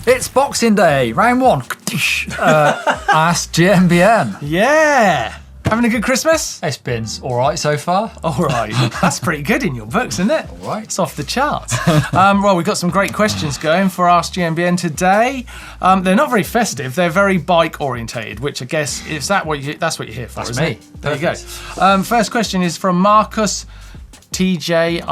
It's Boxing Day, round one. Ask GMBN. Yeah. Having a good Christmas? It's been all right so far. All right. That's pretty good in your books, isn't it? All right. It's off the charts. Well, we've got some great questions going for Ask GMBN today. They're not very festive. They're very bike orientated, which I guess that's what you're here for, That's isn't me. it? There you go. First question is from Marcus TJ.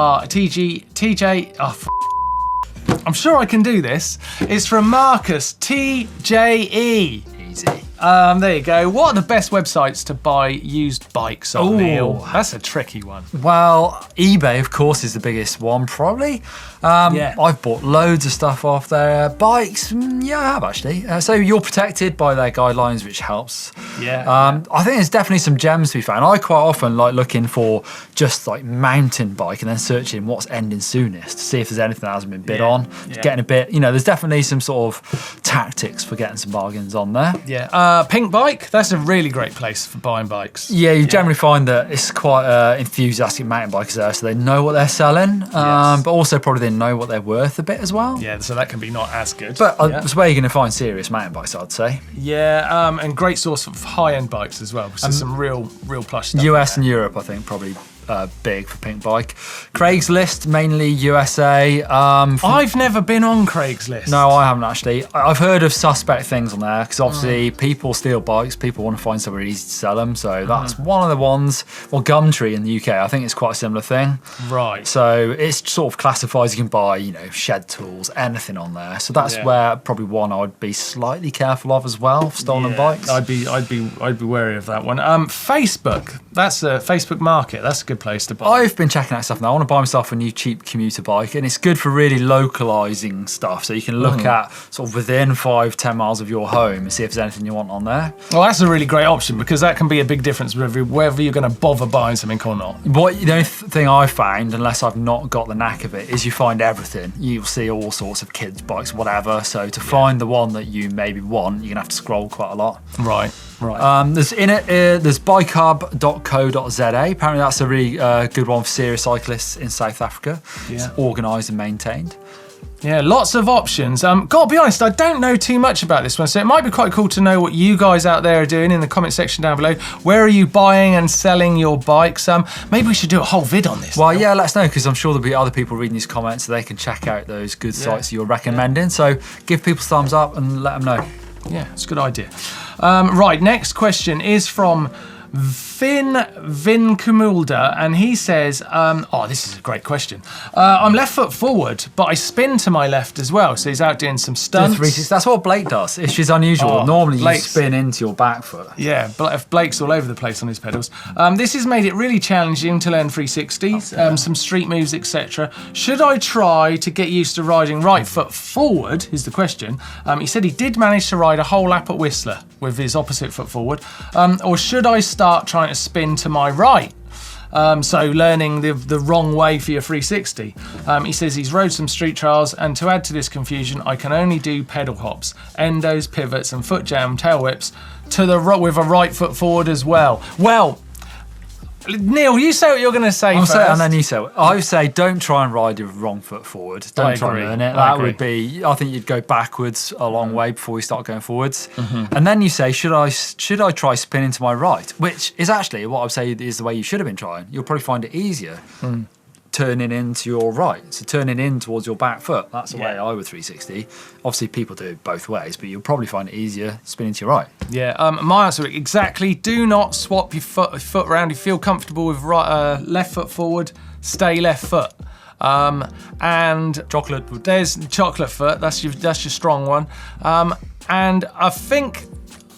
I'm sure I can do this. It's from Marcus TJE. Easy. There you go. What are the best websites to buy used bikes on, Ooh. Neil? That's a tricky one. Well, eBay, of course, is the biggest one, probably. Yeah. I've bought loads of stuff off there. Bikes, yeah, I have actually. So you're protected by their guidelines, which helps. Yeah. I think there's definitely some gems to be found. I quite often like looking for just like mountain bike and then searching what's ending soonest to see if there's anything that hasn't been bid on. Yeah. Getting a bit, there's definitely some sort of tactics for getting some bargains on there. Yeah. Pink Bike, that's a really great place for buying bikes. Yeah, you generally find that it's quite enthusiastic mountain bikers there, so they know what they're selling, but also probably they know what they're worth a bit as well. Yeah, so that can be not as good. But it's where you're going to find serious mountain bikes, I'd say. Yeah, and great source of high-end bikes as well. So some real plush stuff. US and Europe, I think, probably big for Pink Bike. Craigslist, mainly USA. I've never been on Craigslist. No, I haven't actually. I've heard of suspect things on there because obviously people steal bikes. People want to find somewhere easy to sell them. So that's one of the ones. Well, Gumtree in the UK, I think it's quite a similar thing. Right. So it's sort of classifies. You can buy, shed tools, anything on there. So that's where probably one I would be slightly careful of as well. Stolen bikes. I'd be wary of that one. Facebook. That's a Facebook Market. That's a good place to buy. I've been checking out stuff now. I want to buy myself a new cheap commuter bike, and it's good for really localizing stuff. So you can look at sort of within 5-10 miles of your home and see if there's anything you want on there. Well, that's a really great option because that can be a big difference whether you're going to bother buying something or not. The only thing I've found, unless I've not got the knack of it, is you find everything. You'll see all sorts of kids' bikes, whatever. So to find the one that you maybe want, you're going to have to scroll quite a lot. Right. There's bikehub.co.za. Apparently that's a really good one for serious cyclists in South Africa. Yeah. It's organised and maintained. Yeah, lots of options. Gotta be honest, I don't know too much about this one, so it might be quite cool to know what you guys out there are doing in the comment section down below. Where are you buying and selling your bikes? Maybe we should do a whole vid on this. Well, yeah, let us know, because I'm sure there'll be other people reading these comments so they can check out those good sites you're recommending. So give people thumbs up and let them know. Yeah, it's a good idea. Right, next question is from Finn Vinkumulda, and he says, this is a great question. I'm left foot forward, but I spin to my left as well. So he's out doing some stunts. That's what Blake does. It's just unusual. Normally you spin into your back foot. Yeah, Blake's all over the place on his pedals. This has made it really challenging to learn 360s, some street moves, etc. Should I try to get used to riding right foot forward, is the question. He said he did manage to ride a whole lap at Whistler with his opposite foot forward. Or should I start trying to spin to my right? So learning the wrong way for your 360. He says he's rode some street trials, and to add to this confusion, I can only do pedal hops, endos, pivots, and foot jam tail whips with a right foot forward as well. Well, Neil, you say what you're going to say first. And then you say it. I would say don't try and ride your wrong foot forward. Don't try and learn it. That would be, I think you'd go backwards a long way before you start going forwards. And then you say, should I try spinning to my right? Which is actually what I would say is the way you should have been trying. You'll probably find it easier turning into your right. So turning in towards your back foot. That's the way I would 360. Obviously people do it both ways, but you'll probably find it easier spinning to your right. Yeah, my answer exactly. Do not swap your foot around. If you feel comfortable with left foot forward, stay left foot. And there's chocolate foot. That's your strong one. And I think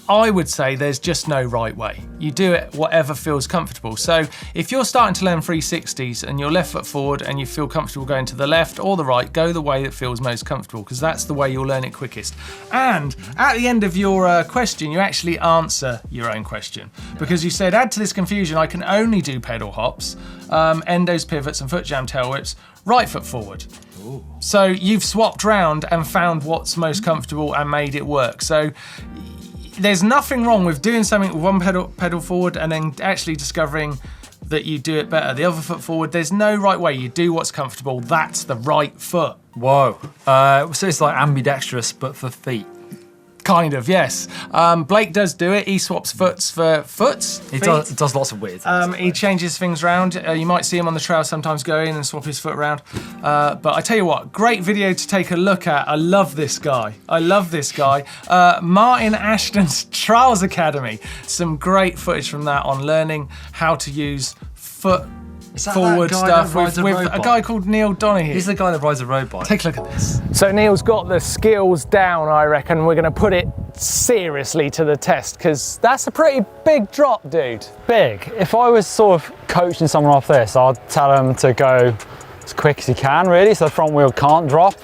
I would say there's just no right way. You do it whatever feels comfortable. So if you're starting to learn 360s and you're left foot forward and you feel comfortable going to the left or the right, go the way that feels most comfortable, because that's the way you'll learn it quickest. And at the end of your question, you actually answer your own question, because you said, add to this confusion, I can only do pedal hops, endos, pivots, and foot jam tail whips, right foot forward. Ooh. So you've swapped round and found what's most comfortable and made it work. So there's nothing wrong with doing something with one pedal forward and then actually discovering that you do it better. The other foot forward, there's no right way. You do what's comfortable. That's the right foot. Whoa. So it's like ambidextrous, but for feet. Kind of, yes. Blake does do it. He swaps foots for foots. He does lots of weird things. He changes things around. You might see him on the trail sometimes go in and swap his foot around. But I tell you what, great video to take a look at. I love this guy. Martin Ashton's Trials Academy. Some great footage from that on learning how to use foot forward stuff with a guy called Neil Donaghy. He's the guy that rides a road bike. Take a look at this. So Neil's got the skills down, I reckon. We're going to put it seriously to the test because that's a pretty big drop, dude. Big. If I was sort of coaching someone off this, I'd tell them to go as quick as you can, really, so the front wheel can't drop,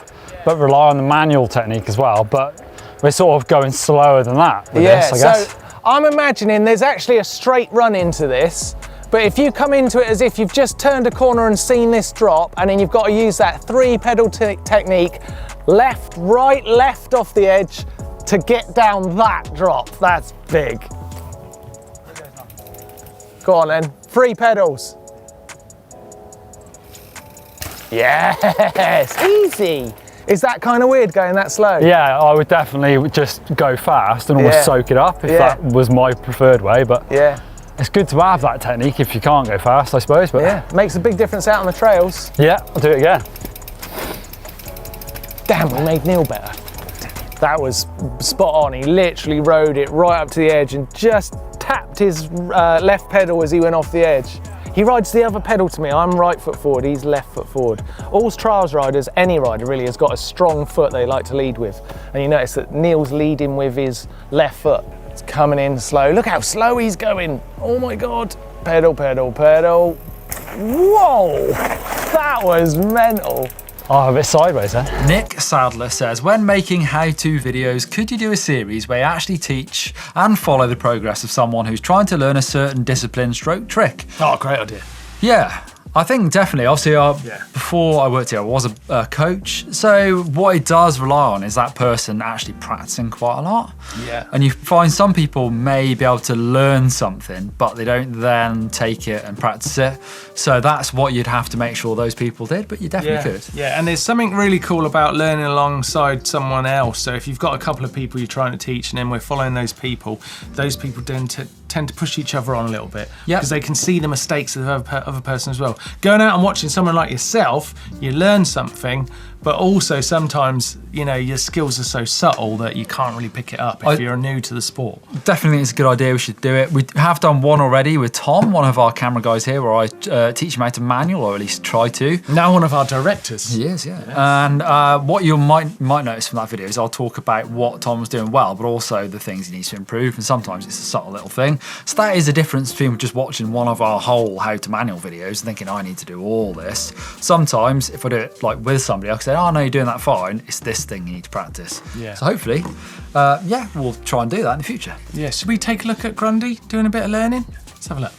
but rely on the manual technique as well. But we're sort of going slower than that with this, I guess. So I'm imagining there's actually a straight run into this. But if you come into it as if you've just turned a corner and seen this drop, and then you've got to use that 3-pedal technique, left, right, left off the edge to get down that drop. That's big. Go on then, 3 pedals. Yes, easy. Is that kind of weird going that slow? Yeah, I would definitely just go fast and almost soak it up if that was my preferred way. But it's good to have that technique if you can't go fast, I suppose. But yeah, makes a big difference out on the trails. Yeah, I'll do it again. Damn, we made Neil better. That was spot on. He literally rode it right up to the edge and just tapped his left pedal as he went off the edge. He rides the other pedal to me. I'm right foot forward, he's left foot forward. All trials riders, any rider really, has got a strong foot they like to lead with. And you notice that Neil's leading with his left foot. It's coming in slow. Look how slow he's going. Oh my God. Pedal, pedal, pedal. Whoa, that was mental. Oh, a bit sideways then. Nick Sadler says, when making how-to videos, could you do a series where you actually teach and follow the progress of someone who's trying to learn a certain discipline stroke trick? Oh, great idea. Yeah, I think definitely. Obviously, before I worked here, I was a coach. So what it does rely on is that person actually practicing quite a lot. Yeah. And you find some people may be able to learn something, but they don't then take it and practice it. So that's what you'd have to make sure those people did, but you definitely could. Yeah, and there's something really cool about learning alongside someone else. So if you've got a couple of people you're trying to teach and then we're following those people tend to push each other on a little bit because they can see the mistakes of the other person as well. Going out and watching someone like yourself, you learn something, but also sometimes, you know, your skills are so subtle that you can't really pick it up if you're new to the sport. Definitely it's a good idea, we should do it. We have done one already with Tom, one of our camera guys here, where I teach him how to manual, or at least try to. Now one of our directors. He is, yeah. Yes. And what you might notice from that video is I'll talk about what Tom was doing well, but also the things he needs to improve, and sometimes it's a subtle little thing. So that is the difference between just watching one of our whole how to manual videos and thinking I need to do all this. Sometimes if I do it like with somebody, I can say, oh no, you're doing that fine, it's this thing you need to practice. Yeah. So hopefully, we'll try and do that in the future. Yeah, should we take a look at Grundy doing a bit of learning? Let's have a look.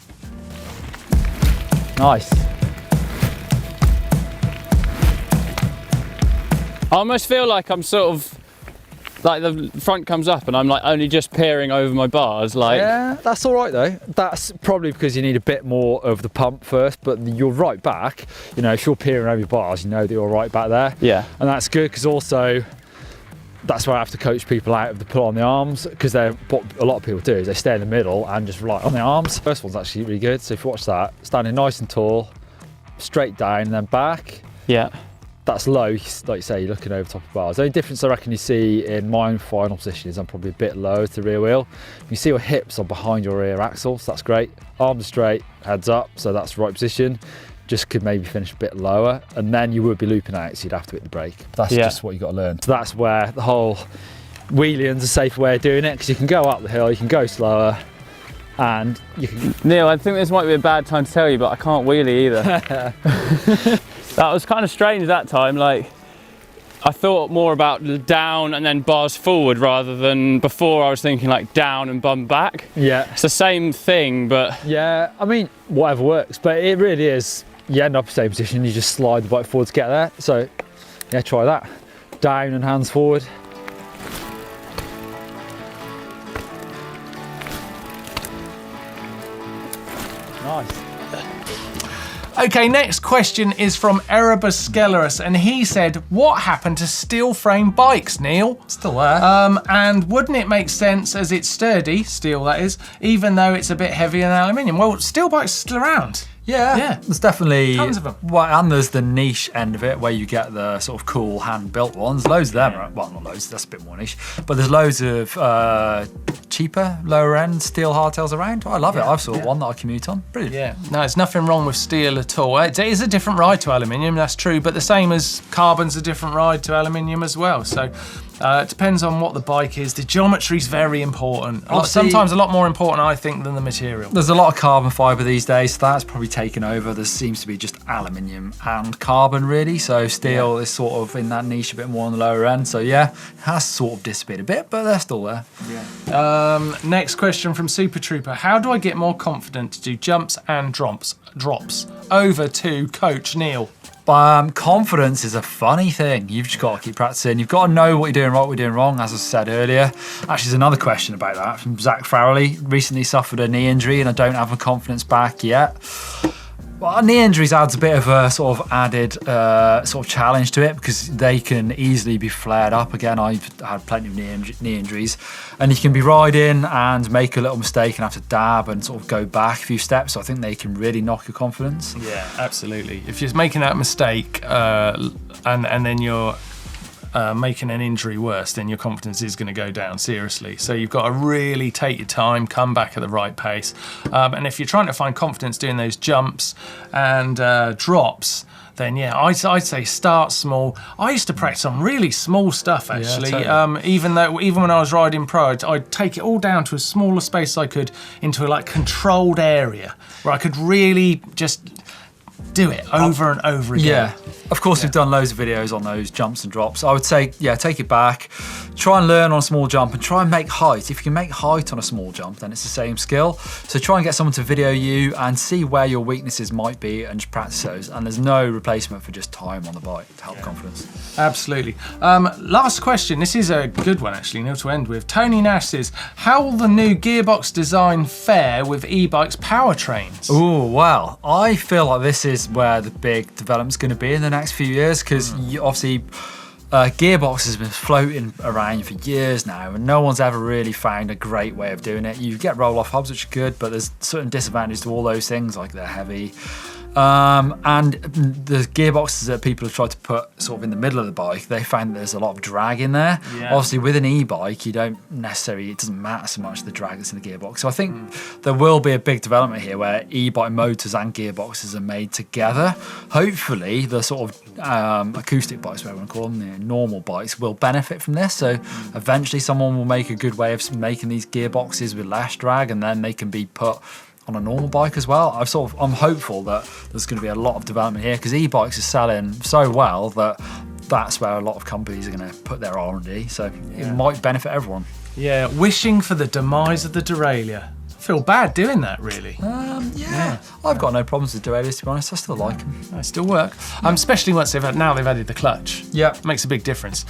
Nice. I almost feel like I'm sort of, like the front comes up and I'm like only just peering over my bars. Like, yeah, that's all right though. That's probably because you need a bit more of the pump first, but you're right back. You know, if you're peering over your bars, you know that you're right back there. Yeah. And that's good because also that's where I have to coach people out of the pull on the arms, because what a lot of people do is they stay in the middle and just rely on the arms. First one's actually really good. So if you watch that, standing nice and tall, straight down and then back. Yeah. That's low, like you say, you're looking over top of bars. The only difference I reckon you see in my final position is I'm probably a bit lower to the rear wheel. You see your hips are behind your rear axle, so that's great. Arms are straight, heads up, so that's the right position. Just could maybe finish a bit lower, and then you would be looping out, so you'd have to hit the brake. That's just what you got to learn. So that's where the whole wheeling's a safer way of doing it, because you can go up the hill, you can go slower, and you can... Neil, I think this might be a bad time to tell you, but I can't wheelie either. That was kind of strange that time. Like, I thought more about down and then bars forward rather than before. I was thinking like down and bum back. Yeah. It's the same thing, but... Yeah, I mean, whatever works, but it really is, you end up in the same position, you just slide the bike forward to get there. So, yeah, try that. Down and hands forward. Nice. Okay, next question is from Erebus Skellerus, and he said, what happened to steel frame bikes, Neil? Still there. And wouldn't it make sense as it's sturdy, steel that is, even though it's a bit heavier than aluminium? Well, steel bikes are still around. Yeah, there's definitely tons of them. Well, and there's the niche end of it where you get the sort of cool hand-built ones. Loads of them. Well, not loads. That's a bit more niche. But there's loads of cheaper, lower-end steel hardtails around. I love it. I've saw one that I commute on. Brilliant. Yeah. No, there's nothing wrong with steel at all. It is a different ride to aluminium. That's true. But the same as carbon's a different ride to aluminium as well. So. It depends on what the bike is. The geometry's very important. Sometimes a lot more important, I think, than the material. There's a lot of carbon fibre these days, so that's probably taken over. There seems to be just aluminium and carbon, really. So steel is sort of in that niche a bit more on the lower end. So yeah, it has sort of disappeared a bit, but they're still there. Yeah. Next question from Super Trooper. How do I get more confident to do jumps and drops? Over to Coach Neil. Confidence is a funny thing. You've just got to keep practicing. You've got to know what you're doing right, what you're doing wrong, as I said earlier. Actually, there's another question about that from Zach Farrelly. Recently suffered a knee injury and I don't have my confidence back yet. Well, knee injuries adds a bit of a sort of added sort of challenge to it because they can easily be flared up again. I've had plenty of knee injuries, and you can be riding and make a little mistake and have to dab and sort of go back a few steps. So I think they can really knock your confidence. Yeah, absolutely. If you're making that mistake and then you're making an injury worse, then your confidence is going to go down seriously. So you've got to really take your time, come back at the right pace. And if you're trying to find confidence doing those jumps and drops, then yeah, I'd say start small. I used to practice on really small stuff actually. Yeah, totally. Even when I was riding pro, I'd take it all down to as small a space as I could into a like controlled area where I could really just do it over and over again. Yeah. Of course, we've done loads of videos on those jumps and drops. I would say, yeah, take it back. Try and learn on a small jump and try and make height. If you can make height on a small jump, then it's the same skill. So try and get someone to video you and see where your weaknesses might be and just practice those. And there's no replacement for just time on the bike to help confidence. Absolutely. Last question. This is a good one, actually, Neil, to end with. Tony Nash says, how will the new gearbox design fare with e-bikes powertrains? Oh, well, I feel like this is where the big development's going to be in the next few years because obviously gearbox has been floating around for years now and no one's ever really found a great way of doing it. You get roll-off hubs, which are good, but there's certain disadvantages to all those things, like they're heavy. And the gearboxes that people have tried to put sort of in the middle of the bike, they find there's a lot of drag in there. Yeah. Obviously, with an e-bike, you don't necessarily, it doesn't matter so much the drag that's in the gearbox. So I think there will be a big development here where e-bike motors and gearboxes are made together. Hopefully, the sort of acoustic bikes, whatever you want to call them, the normal bikes, will benefit from this. So eventually, someone will make a good way of making these gearboxes with less drag, and then they can be put on a normal bike as well. I'm hopeful that there's going to be a lot of development here because e-bikes are selling so well that that's where a lot of companies are going to put their R&D. So it might benefit everyone. Yeah, wishing for the demise of the derailleur. Feel bad doing that, really. Yeah. I've got no problems with derailleurs, to be honest. I still like them. They still work, especially once they've added the clutch. Yeah, makes a big difference.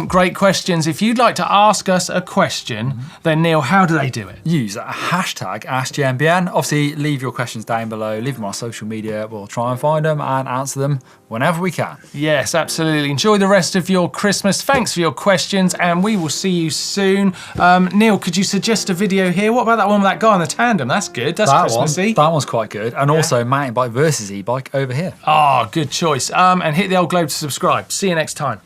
Great questions. If you'd like to ask us a question, then Neil, how do they do it? Use a hashtag Ask GMBN. Obviously, leave your questions down below. Leave them on social media. We'll try and find them and answer them whenever we can. Yes, absolutely. Enjoy the rest of your Christmas. Thanks for your questions, and we will see you soon. Neil, could you suggest a video here? What about that one with that guy on the tandem? That's good. That's Christmassy. That one's quite good. And also mountain bike versus e-bike over here. Oh, good choice. And hit the old globe to subscribe. See you next time.